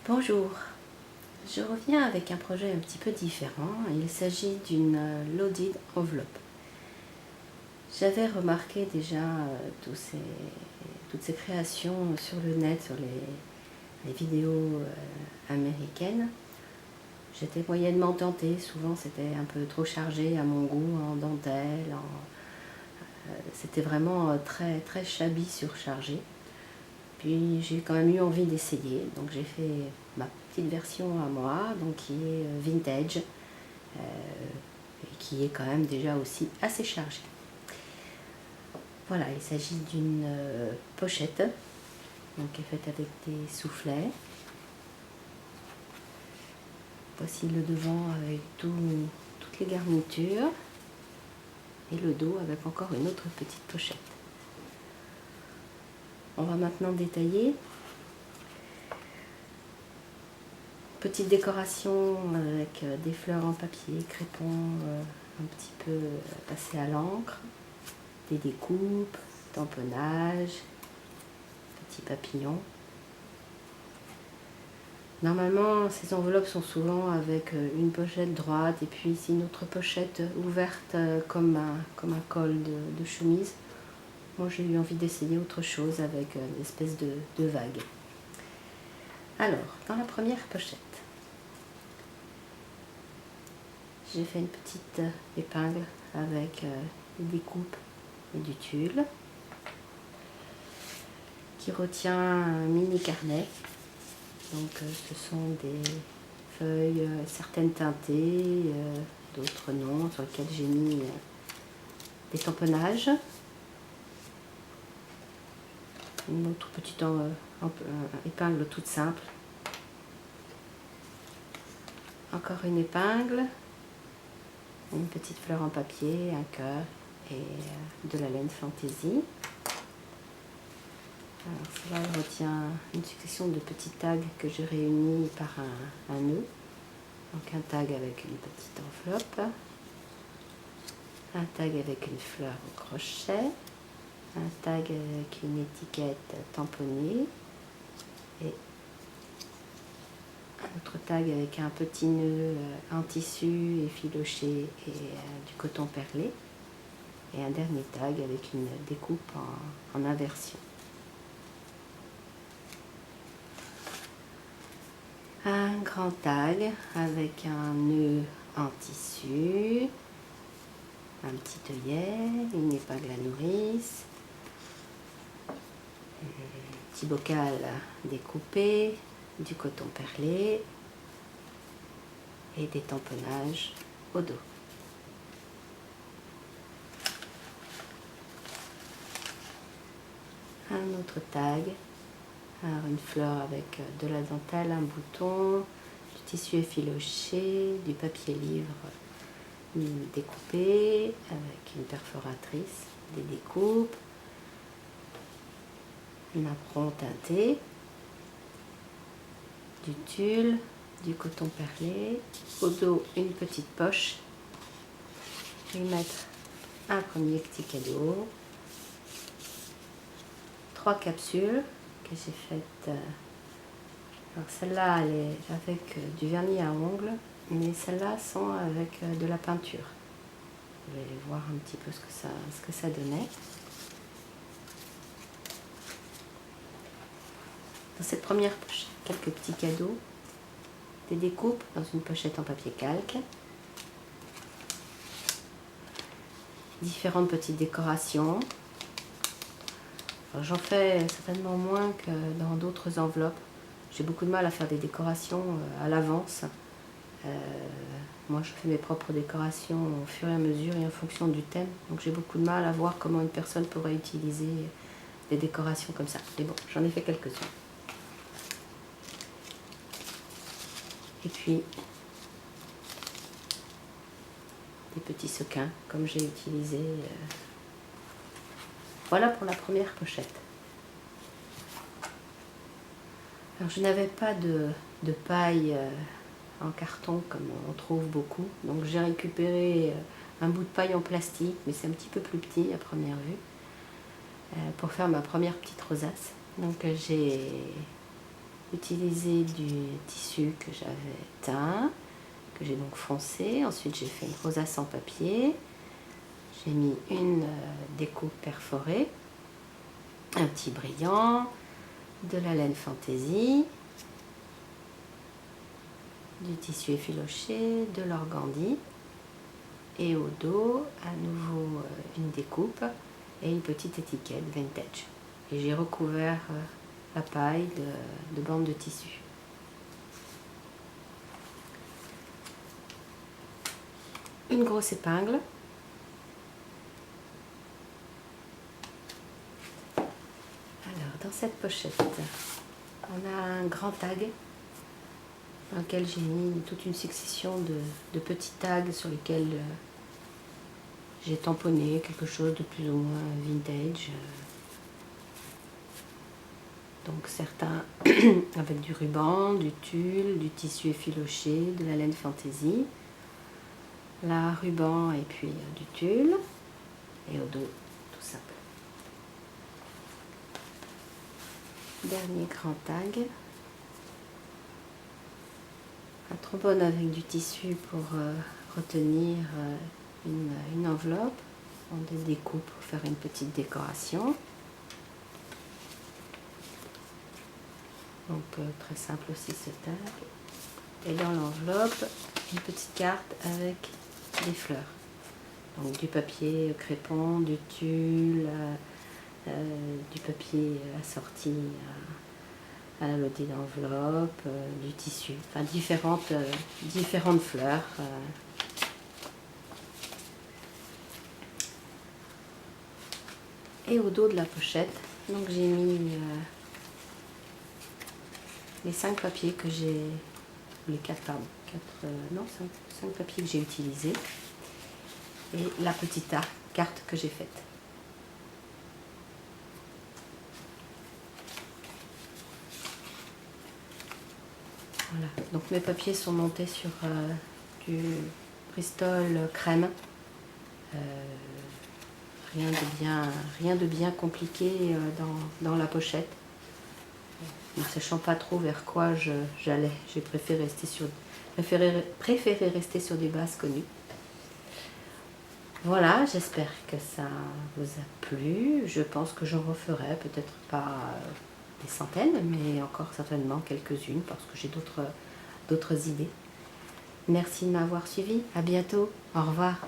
Bonjour, je reviens avec un projet un petit peu différent. Il s'agit d'une loaded enveloppe. J'avais remarqué déjà toutes ces créations sur le net, sur les vidéos américaines. J'étais moyennement tentée, souvent c'était un peu trop chargé à mon goût, en dentelle, c'était vraiment très, très shabby surchargé. Puis j'ai quand même eu envie d'essayer, donc j'ai fait ma petite version à moi, donc qui est vintage, et qui est quand même déjà aussi assez chargée. Voilà, il s'agit d'une pochette, donc qui est faite avec des soufflets. Voici le devant avec toutes les garnitures, et le dos avec encore une autre petite pochette. On va maintenant détailler. Petite décoration avec des fleurs en papier, crépon un petit peu passé à l'encre, des découpes, tamponnage, petits papillons. Normalement, ces enveloppes sont souvent avec une pochette droite et puis ici une autre pochette ouverte comme un col de chemise. Moi, j'ai eu envie d'essayer autre chose avec une espèce de vague. Alors, dans la première pochette, j'ai fait une petite épingle avec des découpes et du tulle qui retient un mini carnet. Donc ce sont des feuilles, certaines teintées, d'autres non, sur lesquelles j'ai mis des tamponnages. Une autre petite épingle toute simple. Encore une épingle, une petite fleur en papier, un cœur et de la laine fantaisie. Alors cela retient une succession de petits tags que j'ai réunis par un nœud. Donc un tag avec une petite enveloppe, un tag avec une fleur au crochet, un tag avec une étiquette tamponnée et un autre tag avec un petit nœud en tissu effiloché et du coton perlé et un dernier tag avec une découpe en inversion. Un grand tag avec un nœud en tissu, un petit œillet, une épingle à nourrice, un petit bocal découpé, du coton perlé et des tamponnages au dos. Un autre tag, alors une fleur avec de la dentelle, un bouton, du tissu effiloché, du papier livre découpé avec une perforatrice, des découpes, un apron teinté, du tulle, du coton perlé, au dos une petite poche, je vais mettre un premier petit cadeau, 3 capsules que j'ai faites. Alors celle-là elle est avec du vernis à ongles, mais celles-là sont avec de la peinture. Vous allez voir un petit peu ce que ça donnait. Dans cette première pochette, quelques petits cadeaux, des découpes dans une pochette en papier calque, différentes petites décorations. J'en fais certainement moins que dans d'autres enveloppes. J'ai beaucoup de mal à faire des décorations à l'avance. Moi, je fais mes propres décorations au fur et à mesure et en fonction du thème. Donc j'ai beaucoup de mal à voir comment une personne pourrait utiliser des décorations comme ça. Mais bon, j'en ai fait quelques-unes. Et puis, des petits sequins, comme j'ai utilisé. Voilà pour la première pochette. Alors, je n'avais pas de paille en carton comme on trouve beaucoup. Donc j'ai récupéré un bout de paille en plastique, mais c'est un petit peu plus petit à première vue, pour faire ma première petite rosace. Donc j'ai utilisé du tissu que j'avais teint, que j'ai donc foncé. Ensuite j'ai fait une rosace en papier. J'ai mis une découpe perforée, un petit brillant, de la laine fantaisie, du tissu effiloché, de l'organdi et au dos à nouveau une découpe et une petite étiquette vintage. Et j'ai recouvert la paille de bandes de tissu. Une grosse épingle. Alors dans cette pochette, on a un grand tag dans lequel j'ai mis toute une succession de petits tags sur lesquels j'ai tamponné quelque chose de plus ou moins vintage. Donc certains avec du ruban, du tulle, du tissu effiloché, de la laine fantaisie. Là, ruban et puis du tulle. Et au dos, tout simple. Dernier grand tag. Un trombone avec du tissu pour retenir une enveloppe. On des découpes pour faire une petite décoration. Donc très simple aussi ce tag. Et dans l'enveloppe, une petite carte avec des fleurs. Donc du papier crépon, du tulle, du papier assorti à la lottie d'enveloppe, du tissu, enfin différentes fleurs. Et au dos de la pochette, donc j'ai mis les 5 papiers que j'ai, les 4 pardon, 5 papiers que j'ai utilisés et la petite carte que j'ai faite. Voilà, donc mes papiers sont montés sur du Bristol crème. Rien de bien compliqué dans la pochette. Ne sachant pas trop vers quoi j'allais, j'ai préféré rester sur des bases connues. Voilà, j'espère que ça vous a plu. Je pense que j'en referai, peut-être pas des centaines, mais encore certainement quelques-unes parce que j'ai d'autres idées. Merci de m'avoir suivi. À bientôt. Au revoir.